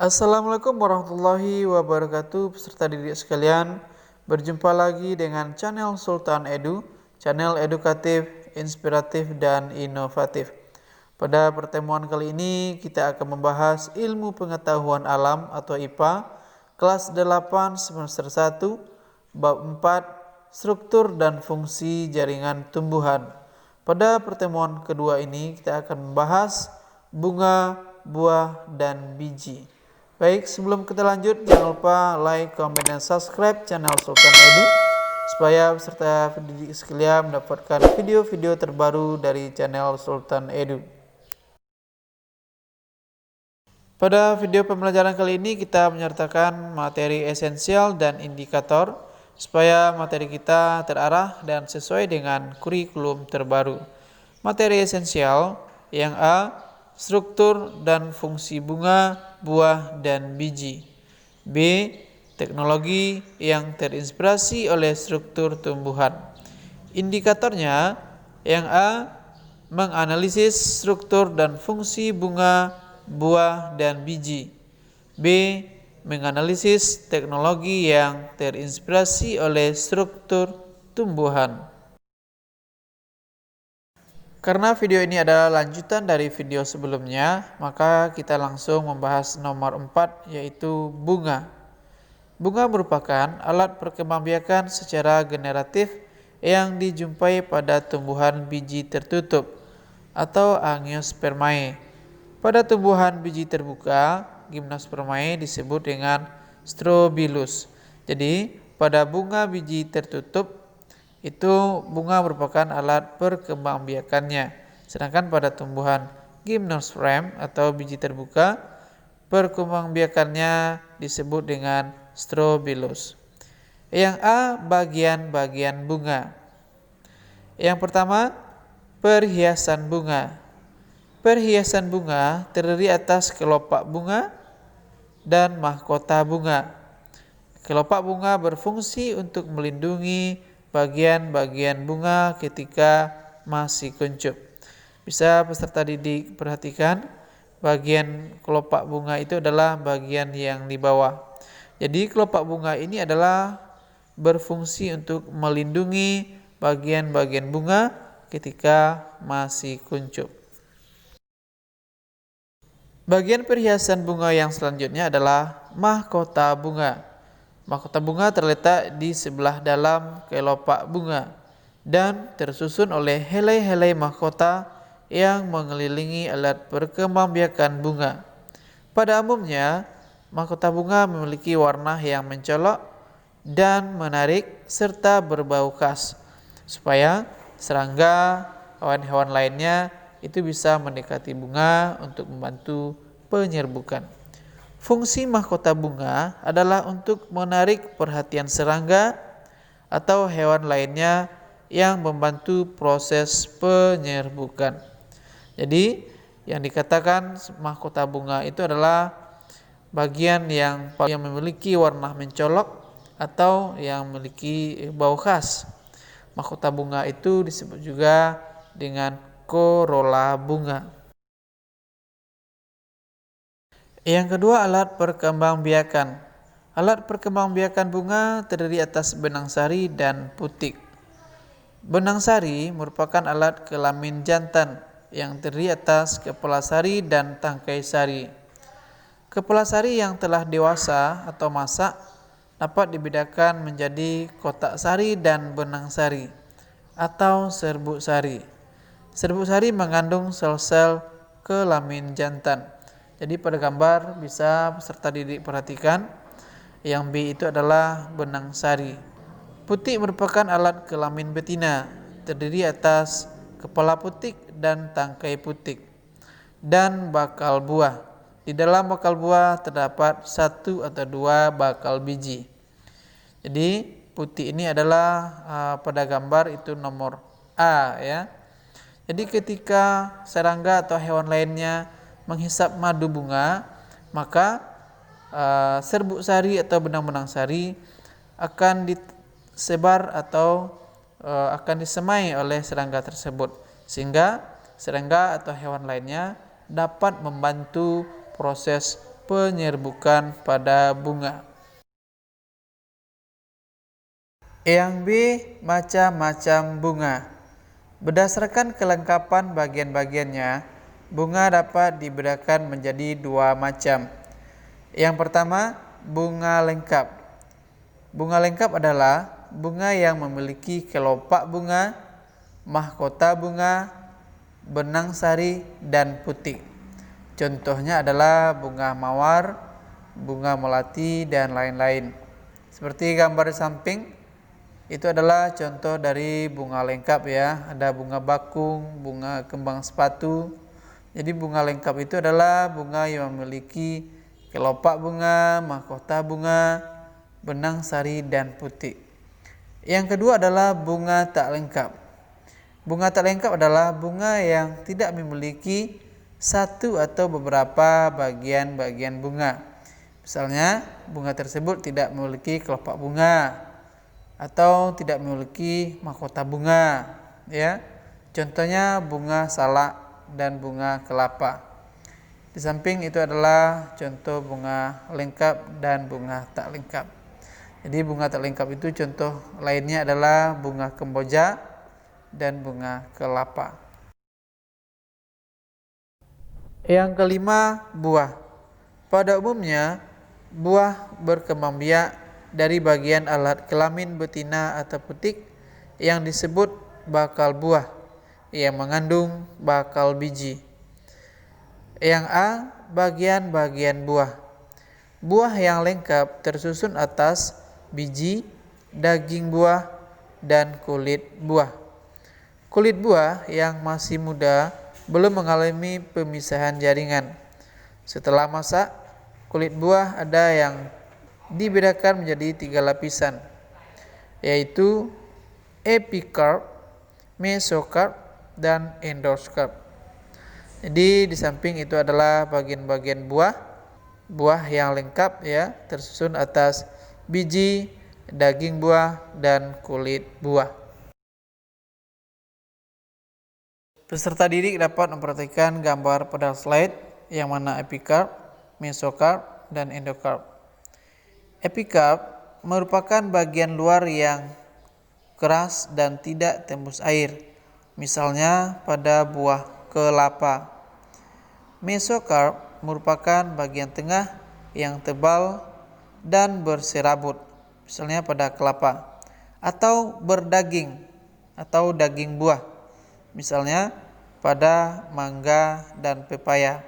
Assalamualaikum warahmatullahi wabarakatuh, peserta didik sekalian. Berjumpa lagi dengan channel Sultan Edu, channel edukatif, inspiratif, dan inovatif. Pada pertemuan kali ini kita akan membahas ilmu pengetahuan alam atau IPA, kelas 8 semester 1, bab 4, struktur dan fungsi jaringan tumbuhan. Pada pertemuan kedua ini kita akan membahas bunga, buah, dan biji. Baik, sebelum kita lanjut, jangan lupa like, comment, dan subscribe channel Sultan Edu supaya peserta pendidik sekalian mendapatkan video-video terbaru dari channel Sultan Edu. Pada video pembelajaran kali ini kita menyertakan materi esensial dan indikator supaya materi kita terarah dan sesuai dengan kurikulum terbaru. Materi esensial yang A, struktur dan fungsi bunga, buah, dan biji. B, teknologi yang terinspirasi oleh struktur tumbuhan. Indikatornya yang A, menganalisis struktur dan fungsi bunga, buah, dan biji. B, menganalisis teknologi yang terinspirasi oleh struktur tumbuhan. Karena video ini adalah lanjutan dari video sebelumnya, maka kita langsung membahas nomor 4, yaitu bunga. Bunga merupakan alat perkembangbiakan secara generatif yang dijumpai pada tumbuhan biji tertutup atau Angiospermae. Pada tumbuhan biji terbuka, Gymnospermae disebut dengan strobilus. Jadi, pada bunga biji tertutup itu bunga merupakan alat perkembangbiakannya. Sedangkan pada tumbuhan Gymnosperm atau biji terbuka, perkembangbiakannya disebut dengan strobilus. Yang A, bagian-bagian bunga. Yang pertama, perhiasan bunga. Perhiasan bunga terdiri atas kelopak bunga dan mahkota bunga. Kelopak bunga berfungsi untuk melindungi bagian-bagian bunga ketika masih kuncup. Bisa peserta didik perhatikan, bagian kelopak bunga itu adalah bagian yang di bawah. Jadi kelopak bunga ini adalah berfungsi untuk melindungi bagian-bagian bunga ketika masih kuncup. Bagian perhiasan bunga yang selanjutnya adalah mahkota bunga. Mahkota bunga terletak di sebelah dalam kelopak bunga dan tersusun oleh helai-helai mahkota yang mengelilingi alat perkembangbiakan bunga. Pada umumnya, mahkota bunga memiliki warna yang mencolok dan menarik serta berbau khas, supaya serangga, hewan-hewan lainnya itu bisa mendekati bunga untuk membantu penyerbukan. Fungsi mahkota bunga adalah untuk menarik perhatian serangga atau hewan lainnya yang membantu proses penyerbukan. Jadi, yang dikatakan mahkota bunga itu adalah bagian yang memiliki warna mencolok atau yang memiliki bau khas. Mahkota bunga itu disebut juga dengan korola bunga. Yang kedua, alat perkembangbiakan. Alat perkembangbiakan bunga terdiri atas benang sari dan putik. Benang sari merupakan alat kelamin jantan yang terdiri atas kepala sari dan tangkai sari. Kepala sari yang telah dewasa atau masak dapat dibedakan menjadi kotak sari dan benang sari atau serbuk sari. Serbuk sari mengandung sel-sel kelamin jantan. Jadi pada gambar bisa peserta didik perhatikan, yang B itu adalah benang sari. Putik merupakan alat kelamin betina, terdiri atas kepala putik dan tangkai putik, dan bakal buah. Di dalam bakal buah terdapat 1 atau 2 bakal biji. Jadi putih ini adalah pada gambar itu nomor A ya. Jadi ketika serangga atau hewan lainnya menghisap madu bunga, maka serbuk sari atau benang-benang sari akan disebar atau akan disemai oleh serangga tersebut, sehingga serangga atau hewan lainnya dapat membantu proses penyerbukan pada bunga. Yang B, macam-macam bunga. Berdasarkan kelengkapan bagian-bagiannya, bunga dapat dibedakan menjadi dua macam. Yang pertama, bunga lengkap. Bunga lengkap adalah bunga yang memiliki kelopak bunga, mahkota bunga, benang sari, dan putik. Contohnya adalah bunga mawar, bunga melati, dan lain-lain. Seperti gambar di samping, itu adalah contoh dari bunga lengkap ya. Ada bunga bakung, bunga kembang sepatu. Jadi bunga lengkap itu adalah bunga yang memiliki kelopak bunga, mahkota bunga, benang sari, dan putik. Yang kedua adalah bunga tak lengkap. Bunga tak lengkap adalah bunga yang tidak memiliki satu atau beberapa bagian-bagian bunga. Misalnya bunga tersebut tidak memiliki kelopak bunga atau tidak memiliki mahkota bunga ya. Contohnya bunga salak dan bunga kelapa. Di samping itu adalah contoh bunga lengkap dan bunga tak lengkap. Jadi bunga tak lengkap itu contoh lainnya adalah bunga kemboja dan bunga kelapa. Yang kelima, buah. Pada umumnya buah berkembang biak dari bagian alat kelamin betina atau putik yang disebut bakal buah yang mengandung bakal biji. Yang A, bagian-bagian buah. Buah yang lengkap tersusun atas biji, daging buah, dan kulit buah. Kulit buah yang masih muda belum mengalami pemisahan jaringan. Setelah masak, kulit buah ada yang dibedakan menjadi 3 lapisan, yaitu epicarp, mesocarp, dan endoscarp. Jadi di samping itu adalah bagian-bagian buah yang lengkap ya, tersusun atas biji, daging buah, dan kulit buah. Peserta didik dapat memperhatikan gambar pada slide yang mana epicarp, mesocarp, dan endocarp. Epicarp merupakan bagian luar yang keras dan tidak tembus air, misalnya pada buah kelapa. Mesocarp merupakan bagian tengah yang tebal dan berserabut, misalnya pada kelapa, atau berdaging atau daging buah, misalnya pada mangga dan pepaya.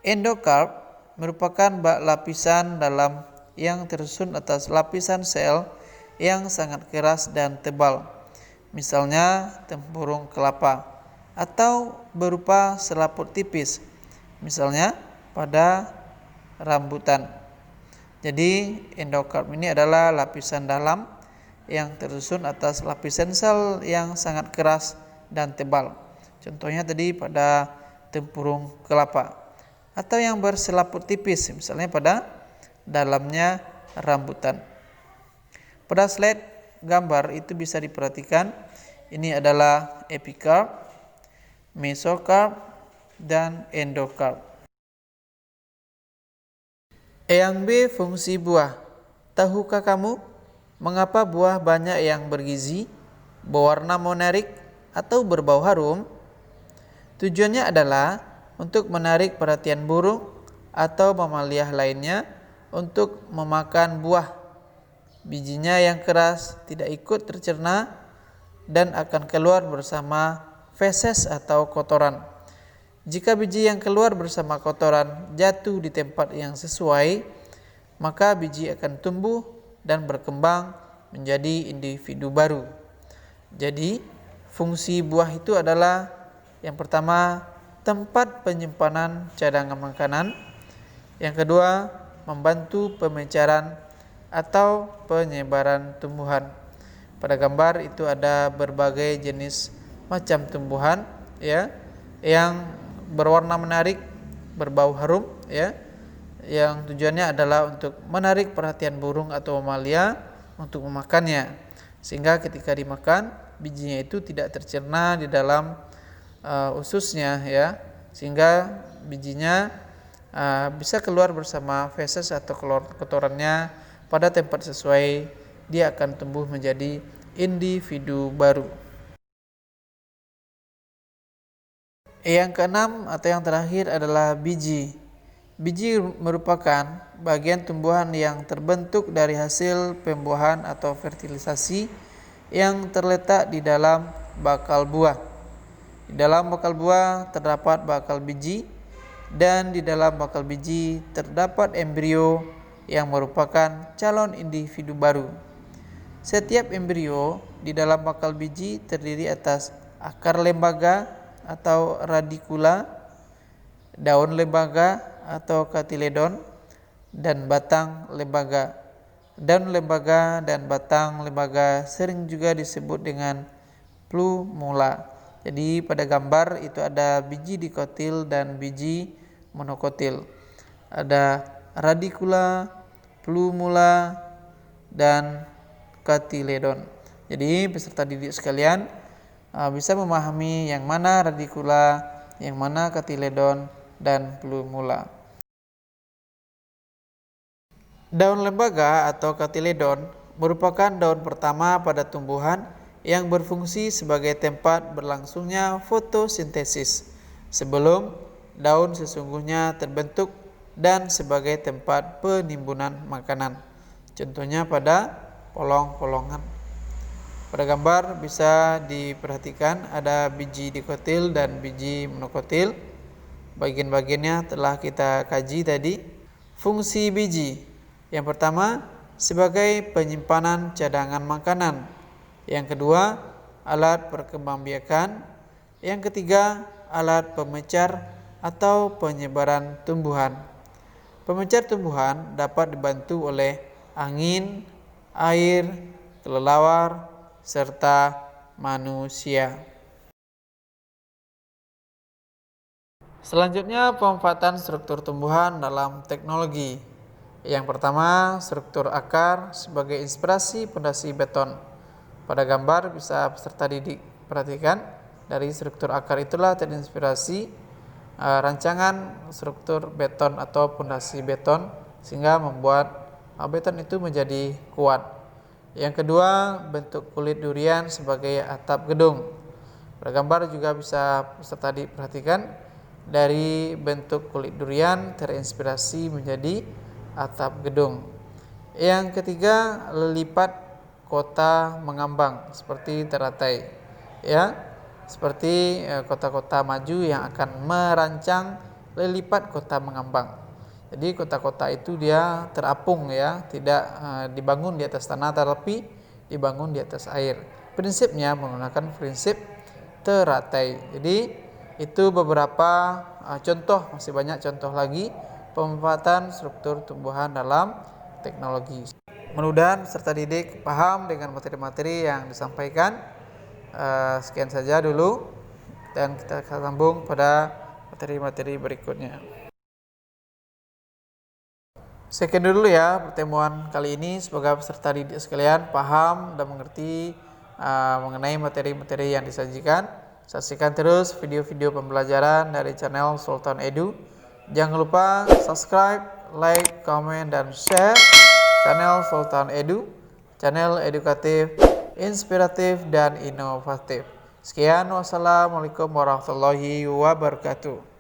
Endocarp merupakan lapisan dalam yang tersusun atas lapisan sel yang sangat keras dan tebal, misalnya tempurung kelapa, atau berupa selaput tipis, misalnya pada rambutan. Jadi endocarp ini adalah lapisan dalam yang tersusun atas lapisan sel yang sangat keras dan tebal. Contohnya tadi pada tempurung kelapa, atau yang berselaput tipis, misalnya pada dalamnya rambutan. Pada slide gambar itu bisa diperhatikan, ini adalah epicarp, mesocarp, dan endocarp. Yang B, fungsi buah. Tahukah kamu mengapa buah banyak yang bergizi, berwarna menarik, atau berbau harum? Tujuannya adalah untuk menarik perhatian burung atau mamalia lainnya untuk memakan buah. Bijinya yang keras tidak ikut tercerna dan akan keluar bersama feses atau kotoran. Jika biji yang keluar bersama kotoran jatuh di tempat yang sesuai, maka biji akan tumbuh dan berkembang menjadi individu baru. Jadi, fungsi buah itu adalah yang pertama, tempat penyimpanan cadangan makanan. Yang kedua, membantu pemecahan atau penyebaran tumbuhan. Pada gambar itu ada berbagai jenis macam tumbuhan ya yang berwarna menarik, berbau harum ya, yang tujuannya adalah untuk menarik perhatian burung atau mamalia untuk memakannya, sehingga ketika dimakan bijinya itu tidak tercerna di dalam ususnya ya, sehingga bijinya bisa keluar bersama feses atau kotorannya pada tempat sesuai, dia akan tumbuh menjadi individu baru. Yang keenam atau yang terakhir adalah biji. Biji merupakan bagian tumbuhan yang terbentuk dari hasil pembuahan atau fertilisasi yang terletak di dalam bakal buah. Di dalam bakal buah terdapat bakal biji, dan di dalam bakal biji terdapat embrio yang merupakan calon individu baru. Setiap embrio di dalam bakal biji terdiri atas akar lembaga atau radikula, daun lembaga atau katiledon, dan batang lembaga. Daun lembaga dan batang lembaga sering juga disebut dengan plumula. Jadi pada gambar itu ada biji dikotil dan biji monokotil. Ada radikula, plumula, dan katiledon. Jadi peserta didik sekalian bisa memahami yang mana radikula, yang mana katiledon, dan plumula. Daun lembaga atau katiledon merupakan daun pertama pada tumbuhan yang berfungsi sebagai tempat berlangsungnya fotosintesis sebelum daun sesungguhnya terbentuk dan sebagai tempat penimbunan makanan. Contohnya pada polong-polongan. Pada gambar bisa diperhatikan ada biji dikotil dan biji monokotil. Bagian-bagiannya telah kita kaji tadi. Fungsi biji: yang pertama, sebagai penyimpanan cadangan makanan. Yang kedua, alat perkembangbiakan. Yang ketiga, alat pemecar atau penyebaran tumbuhan. Pemecar tumbuhan dapat dibantu oleh angin, air, kelelawar, serta manusia. Selanjutnya, pemanfaatan struktur tumbuhan dalam teknologi. Yang pertama, struktur akar sebagai inspirasi pondasi beton. Pada gambar bisa peserta didik perhatikan, dari struktur akar itulah terinspirasi rancangan struktur beton atau pondasi beton, sehingga membuat beton itu menjadi kuat. Yang kedua, bentuk kulit durian sebagai atap gedung. Pada gambar juga bisa peserta diperhatikan, dari bentuk kulit durian terinspirasi menjadi atap gedung. Yang ketiga, lelipat kota mengambang seperti teratai, ya, seperti kota-kota maju yang akan merancang lelipat kota mengambang. Jadi kota-kota itu dia terapung ya, tidak dibangun di atas tanah tetapi dibangun di atas air. Prinsipnya menggunakan prinsip teratai. Jadi itu beberapa contoh, masih banyak contoh lagi pemanfaatan struktur tumbuhan dalam teknologi. Mudah-mudahan peserta didik paham dengan materi-materi yang disampaikan. Sekian saja dulu, dan kita akan sambung pada materi-materi berikutnya. Sekian dulu ya pertemuan kali ini, semoga peserta didik sekalian paham dan mengerti mengenai materi-materi yang disajikan. Saksikan terus video-video pembelajaran dari channel Sultan Edu. Jangan lupa subscribe, like, comment, dan share channel Sultan Edu, channel edukatif, inspiratif, dan inovatif. Sekian, wassalamualaikum warahmatullahi wabarakatuh.